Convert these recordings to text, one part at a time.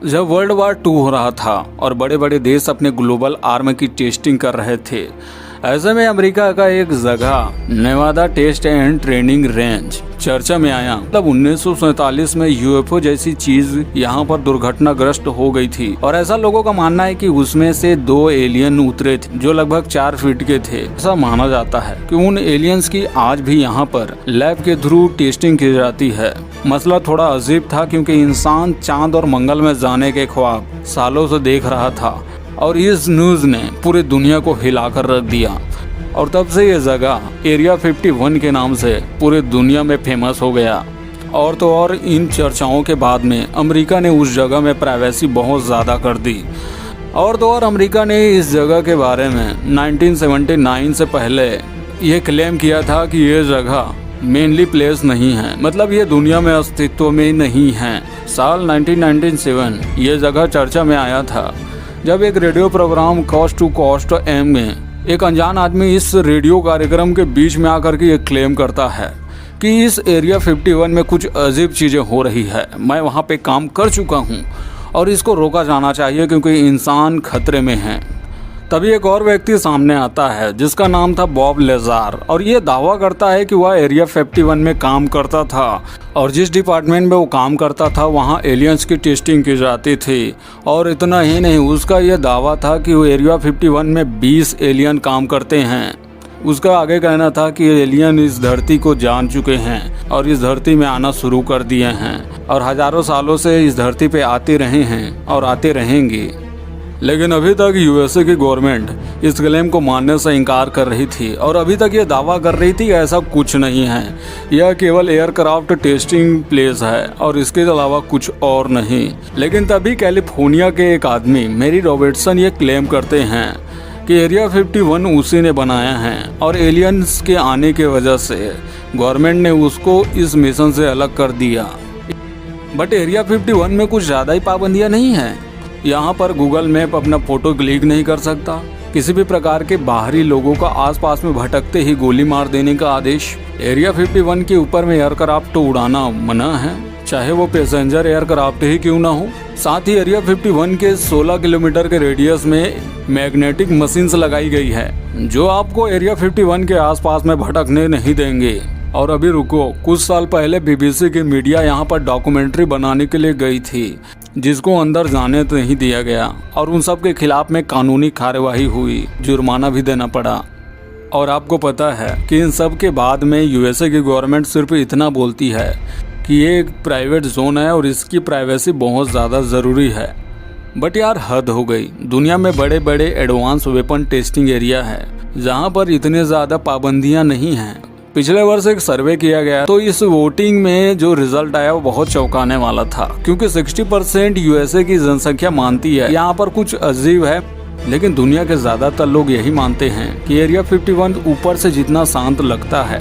जब world war 2 हो रहा था और बड़े बड़े देश अपने ग्लोबल आर्म की टेस्टिंग कर रहे थे, ऐसे में अमेरिका का एक जगह Nevada test and training range चर्चा में आया। तब 1947 में यूएफओ जैसी चीज यहाँ पर दुर्घटनाग्रस्त हो गई थी और ऐसा लोगों का मानना है कि उसमें से 2 एलियन उतरे थे जो लगभग 4 फीट के थे। ऐसा माना जाता है कि उन एलियंस की आज भी यहाँ पर लैब के थ्रू टेस्टिंग की जाती है। मसला थोड़ा अजीब था क्योंकि इंसान चांद और मंगल में जाने के ख्वाब सालों से देख रहा था और इस न्यूज ने पूरी दुनिया को हिलाकर रख दिया और तब से ये जगह एरिया 51 के नाम से पूरी दुनिया में फेमस हो गया। और तो और इन चर्चाओं के बाद में अमेरिका ने उस जगह में प्राइवेसी बहुत ज़्यादा कर दी। और तो और अमेरिका ने इस जगह के बारे में 1979 से पहले ये क्लेम किया था कि ये जगह मेनली प्लेस नहीं है, मतलब ये दुनिया में अस्तित्व में नहीं है। साल 1997 ये जगह चर्चा में आया था जब एक radio program coast to coast AM में एक अनजान आदमी इस रेडियो कार्यक्रम के बीच में आकर के ये क्लेम करता है कि इस एरिया 51 में कुछ अजीब चीज़ें हो रही है। मैं वहाँ पे काम कर चुका हूँ और इसको रोका जाना चाहिए क्योंकि इंसान खतरे में है। तभी एक और व्यक्ति सामने आता है जिसका नाम था बॉब लेजार और ये दावा करता है कि वह एरिया 51 में काम करता था और जिस डिपार्टमेंट में वो काम करता था वहाँ एलियंस की टेस्टिंग की जाती थी। और इतना ही नहीं, उसका यह दावा था कि वो एरिया 51 में 20 एलियन काम करते हैं। उसका आगे कहना था कि एलियन इस धरती को जान चुके हैं और इस धरती में आना शुरू कर दिए हैं और हजारों सालों से इस धरती पे आते रहे हैं और आते रहेंगे। लेकिन अभी तक यूएसए की गवर्नमेंट इस क्लेम को मानने से इनकार कर रही थी और अभी तक ये दावा कर रही थी कि ऐसा कुछ नहीं है, यह केवल एयरक्राफ्ट टेस्टिंग प्लेस है और इसके अलावा कुछ और नहीं। लेकिन तभी कैलिफोर्निया के एक आदमी मैरी रॉबर्टसन ये क्लेम करते हैं कि एरिया 51 उसी ने बनाया है और एलियंस के आने की वजह से गवर्नमेंट ने उसको इस मिशन से अलग कर दिया। बट एरिया 51 में कुछ ज़्यादा ही पाबंदियाँ नहीं हैं। यहाँ पर गूगल मैप अपना फोटो क्लिक नहीं कर सकता, किसी भी प्रकार के बाहरी लोगों का आसपास में भटकते ही गोली मार देने का आदेश। एरिया 51 के ऊपर में एयरक्राफ्ट उड़ाना मना है, चाहे वो पैसेंजर एयरक्राफ्ट ही क्यों ना हो। साथ ही एरिया 51 के 16 किलोमीटर के रेडियस में मैग्नेटिक मशीन्स लगाई गई है जो आपको एरिया 51 के आसपास में भटकने नहीं देंगे। और अभी रुको, कुछ साल पहले बीबीसी की मीडिया यहाँ पर डॉक्यूमेंट्री बनाने के लिए गई थी जिसको अंदर जाने तो नहीं दिया गया और उन सब के खिलाफ में कानूनी कार्यवाही हुई, जुर्माना भी देना पड़ा। और आपको पता है कि इन सब के बाद में यूएसए की गवर्नमेंट सिर्फ इतना बोलती है कि ये एक प्राइवेट जोन है और इसकी प्राइवेसी बहुत ज़्यादा ज़रूरी है। बट यार हद हो गई, दुनिया में बड़े बड़े एडवांस वेपन टेस्टिंग एरिया है जहाँ पर इतने ज़्यादा पाबंदियाँ नहीं हैं। पिछले वर्ष एक सर्वे किया गया तो इस वोटिंग में जो रिजल्ट आया वो बहुत चौंकाने वाला था क्योंकि 60% यूएसए की जनसंख्या मानती है यहाँ पर कुछ अजीब है। लेकिन दुनिया के ज़्यादातर लोग यही मानते हैं कि एरिया 51 ऊपर से जितना शांत लगता है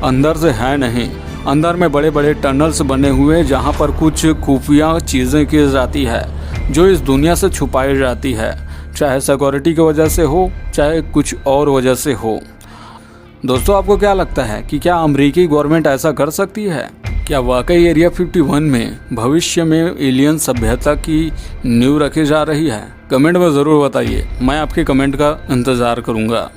अंदर से है नहीं। अंदर में बड़े बड़े टनल्स बने हुए जहाँ पर कुछ खुफिया चीज़ें की जाती है जो इस दुनिया से छुपाई जाती है, चाहे सिक्योरिटी की वजह से हो चाहे कुछ और वजह से हो। दोस्तों, आपको क्या लगता है कि क्या अमेरिकी गवर्नमेंट ऐसा कर सकती है? क्या वाकई एरिया 51 में भविष्य में एलियन सभ्यता की नींव रखी जा रही है? कमेंट में ज़रूर बताइए, मैं आपके कमेंट का इंतज़ार करूँगा।